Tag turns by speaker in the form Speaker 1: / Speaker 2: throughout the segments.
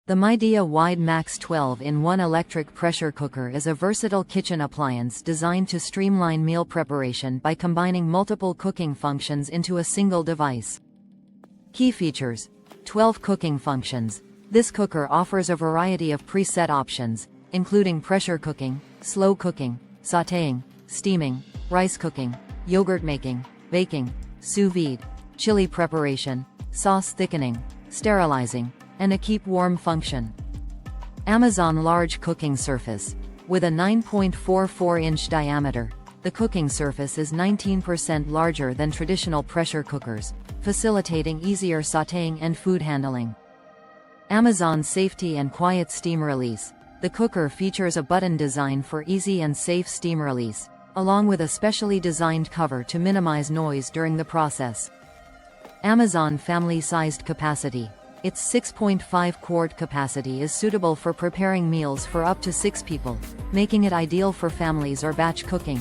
Speaker 1: The Midea WideMax 12-in-1 electric pressure cooker is a versatile kitchen appliance designed to streamline meal preparation by combining multiple cooking functions into a single device. Key features: 12 cooking functions. This cooker offers a variety of preset options, including pressure cooking, slow cooking, sautéing, steaming, rice cooking, yogurt making, baking, sous vide, chili preparation, sauce thickening, sterilizing, and a keep warm function. Amazon large cooking surface. With a 9.44-inch diameter, the cooking surface is 19% larger than traditional pressure cookers, facilitating easier sautéing and food handling. Amazon safety and quiet steam release. The cooker features a button design for easy and safe steam release, along with a specially designed cover to minimize noise during the process. Amazon family-sized capacity. Its 6.5-quart capacity is suitable for preparing meals for up to 6 people, making it ideal for families or batch cooking.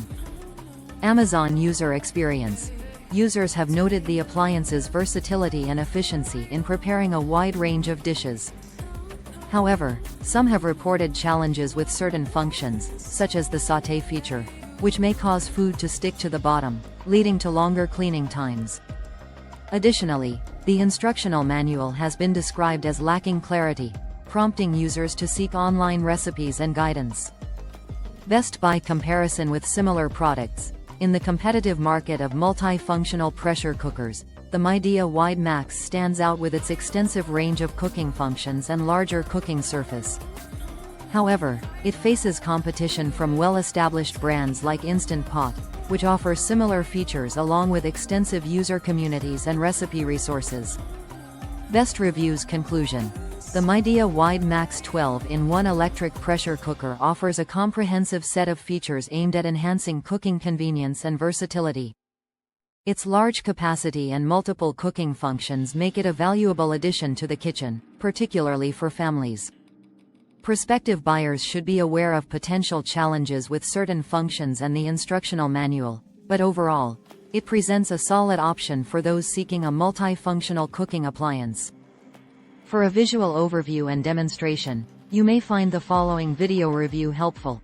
Speaker 1: Amazon user experience. Users have noted the appliance's versatility and efficiency in preparing a wide range of dishes. However, some have reported challenges with certain functions, such as the sauté feature, which may cause food to stick to the bottom, leading to longer cleaning times. Additionally, the instructional manual has been described as lacking clarity, prompting users to seek online recipes and guidance. Best Buy comparison with similar products. In the competitive market of multi-functional pressure cookers, the Midea WideMax stands out with its extensive range of cooking functions and larger cooking surface. However, it faces competition from well-established brands like Instant Pot, which offer similar features along with extensive user communities and recipe resources. Best reviews. Conclusion: the Midea WideMax 12-in-1 electric pressure cooker offers a comprehensive set of features aimed at enhancing cooking convenience and versatility. Its large capacity and multiple cooking functions make it a valuable addition to the kitchen, particularly for families. Prospective buyers should be aware of potential challenges with certain functions and the instructional manual, but overall, it presents a solid option for those seeking a multifunctional cooking appliance. For a visual overview and demonstration, you may find the following video review helpful.